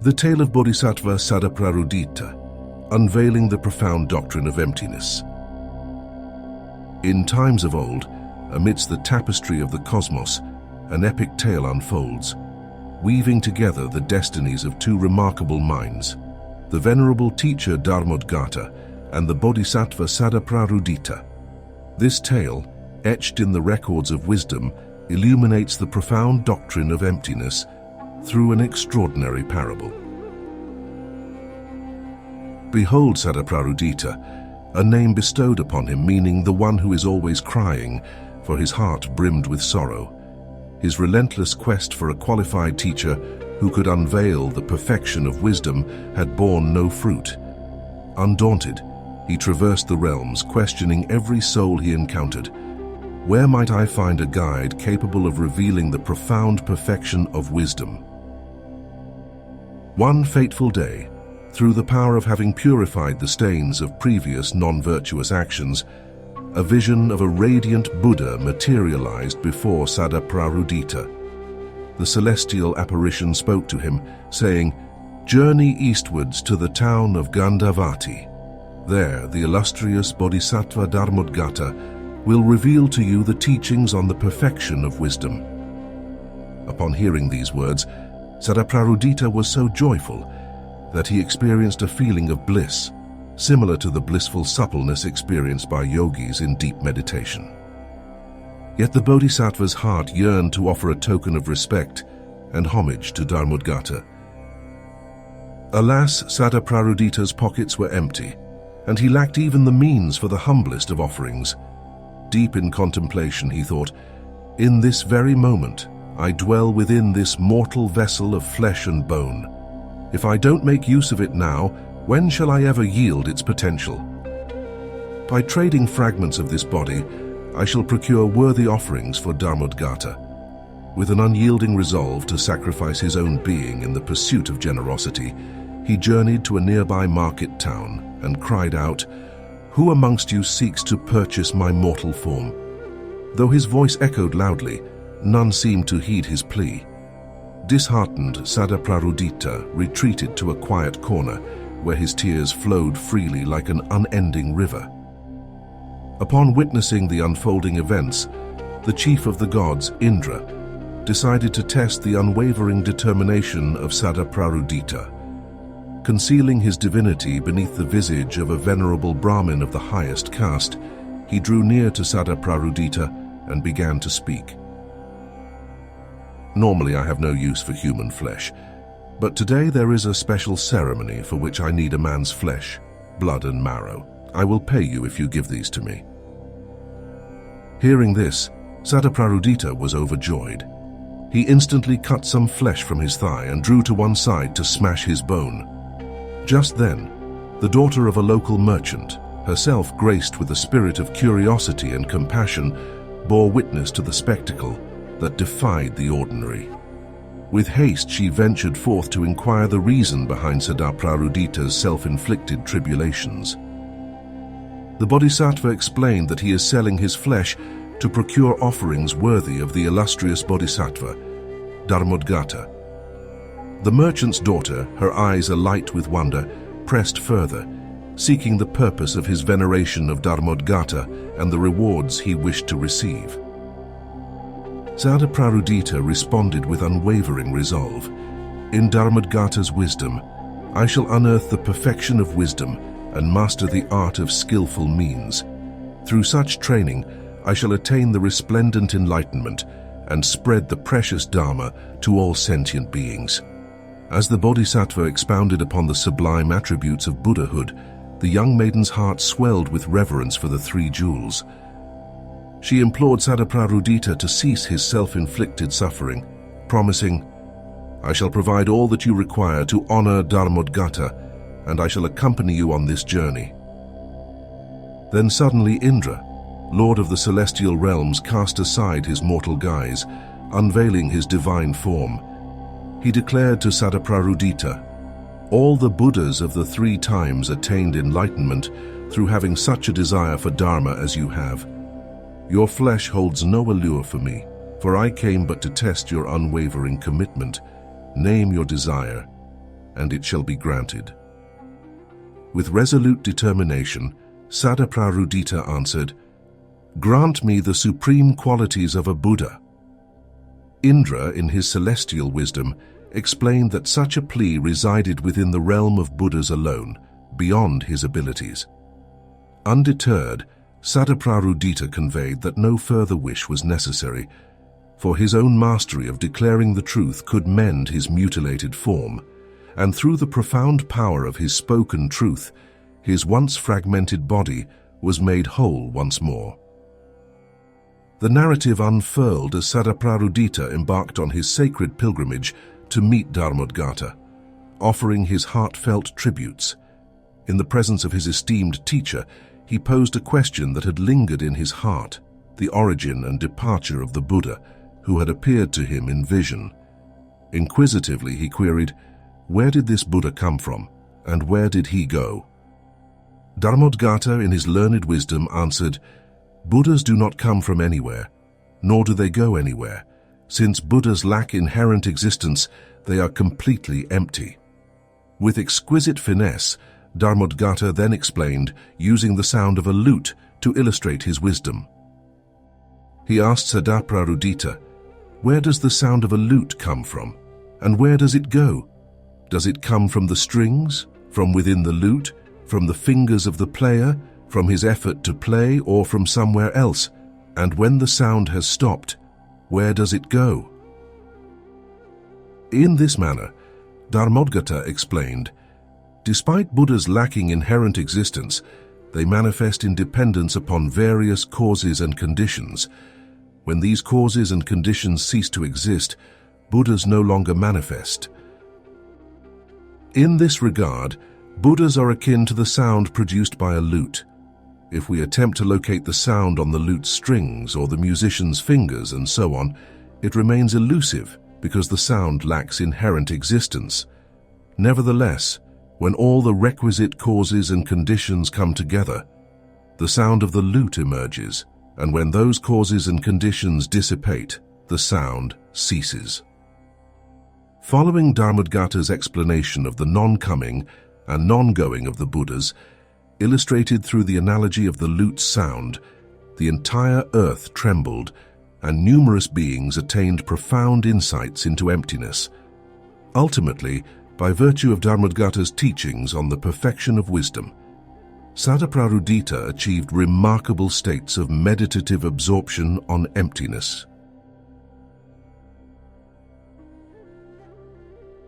The Tale of Bodhisattva Sadaprarudita, Unveiling the Profound Doctrine of Emptiness. In times of old, amidst the tapestry of the cosmos, an epic tale unfolds, weaving together the destinies of two remarkable minds, the venerable teacher Dharmodgata and the Bodhisattva Sadaprarudita. This tale, etched in the records of wisdom, illuminates the profound doctrine of emptiness through an extraordinary parable. Behold Sadaprarudita, a name bestowed upon him meaning the one who is always crying, for his heart brimmed with sorrow. His relentless quest for a qualified teacher who could unveil the perfection of wisdom had borne no fruit. Undaunted, he traversed the realms, questioning every soul he encountered. Where might I find a guide capable of revealing the profound perfection of wisdom? One fateful day, through the power of having purified the stains of previous non-virtuous actions, a vision of a radiant Buddha materialized before Sadaprarudita. The celestial apparition spoke to him, saying, "Journey eastwards to the town of Gandhavati. There, the illustrious Bodhisattva Dharmodgata will reveal to you the teachings on the perfection of wisdom." Upon hearing these words, Sadaprarudita was so joyful that he experienced a feeling of bliss, similar to the blissful suppleness experienced by yogis in deep meditation. Yet the Bodhisattva's heart yearned to offer a token of respect and homage to Dharmodgata. Alas, Sadaprarudita's pockets were empty, and he lacked even the means for the humblest of offerings. Deep in contemplation, he thought, "In this very moment, I dwell within this mortal vessel of flesh and bone. If I don't make use of it now, when shall I ever yield its potential? By trading fragments of this body, I shall procure worthy offerings for Dharmodgata." With an unyielding resolve to sacrifice his own being in the pursuit of generosity, he journeyed to a nearby market town and cried out, "Who amongst you seeks to purchase my mortal form?" Though his voice echoed loudly, none seemed to heed his plea. Disheartened, Sadaprarudita retreated to a quiet corner where his tears flowed freely like an unending river. Upon witnessing the unfolding events, the chief of the gods, Indra, decided to test the unwavering determination of Sadaprarudita. Concealing his divinity beneath the visage of a venerable Brahmin of the highest caste, he drew near to Sadaprarudita and began to speak. "Normally I have no use for human flesh, but today there is a special ceremony for which I need a man's flesh, blood and marrow. I will pay you if you give these to me." Hearing this, Sadaprarudita was overjoyed. He instantly cut some flesh from his thigh and drew to one side to smash his bone. Just then, the daughter of a local merchant, herself graced with a spirit of curiosity and compassion, bore witness to the spectacle that defied the ordinary. With haste, she ventured forth to inquire the reason behind Sadaprarudita's self-inflicted tribulations. The Bodhisattva explained that he is selling his flesh to procure offerings worthy of the illustrious Bodhisattva, Dharmodgata. The merchant's daughter, her eyes alight with wonder, pressed further, seeking the purpose of his veneration of Dharmodgata and the rewards he wished to receive. Sadaprarudita responded with unwavering resolve. "In Dharmodgata's wisdom, I shall unearth the perfection of wisdom and master the art of skillful means. Through such training, I shall attain the resplendent enlightenment and spread the precious Dharma to all sentient beings." As the Bodhisattva expounded upon the sublime attributes of Buddhahood, the young maiden's heart swelled with reverence for the three jewels. She implored Sadaprarudita to cease his self-inflicted suffering, promising, "I shall provide all that you require to honor Dharmodgata, and I shall accompany you on this journey." Then suddenly Indra, Lord of the celestial realms, cast aside his mortal guise, unveiling his divine form. He declared to Sadaprarudita, "All the Buddhas of the three times attained enlightenment through having such a desire for Dharma as you have. Your flesh holds no allure for me, for I came but to test your unwavering commitment. Name your desire." and it shall be granted." With resolute determination, Sadaprarudita answered, "Grant me the supreme qualities of a Buddha." Indra, in his celestial wisdom, explained that such a plea resided within the realm of Buddhas alone, beyond his abilities. Undeterred, Sadaprarudita conveyed that no further wish was necessary, for his own mastery of declaring the truth could mend his mutilated form, and through the profound power of his spoken truth, his once fragmented body was made whole once more. The narrative unfurled as Sadaprarudita embarked on his sacred pilgrimage to meet Dharmodgata, offering his heartfelt tributes. In the presence of his esteemed teacher, he posed a question that had lingered in his heart, the origin and departure of the Buddha, who had appeared to him in vision. Inquisitively, he queried, where did this Buddha come from, and where did he go? Dharmodgata, in his learned wisdom, answered, Buddhas do not come from anywhere, nor do they go anywhere. Since Buddhas lack inherent existence, they are completely empty. With exquisite finesse, Dharmodgata then explained, using the sound of a lute to illustrate his wisdom. He asked Sadaprarudita, where does the sound of a lute come from, and where does it go? Does it come from the strings, from within the lute, from the fingers of the player, from his effort to play, or from somewhere else? And when the sound has stopped, where does it go? In this manner, Dharmodgata explained, despite Buddhas lacking inherent existence, they manifest in dependence upon various causes and conditions. When these causes and conditions cease to exist, Buddhas no longer manifest. In this regard, Buddhas are akin to the sound produced by a lute. If we attempt to locate the sound on the lute's strings or the musician's fingers and so on, it remains elusive because the sound lacks inherent existence. Nevertheless, when all the requisite causes and conditions come together, the sound of the lute emerges, and when those causes and conditions dissipate, the sound ceases. Following Dharmodgata's explanation of the non-coming and non-going of the Buddhas, illustrated through the analogy of the lute's sound, the entire earth trembled, and numerous beings attained profound insights into emptiness. Ultimately, by virtue of Dharmodgata's teachings on the perfection of wisdom, Sadaprarudita achieved remarkable states of meditative absorption on emptiness.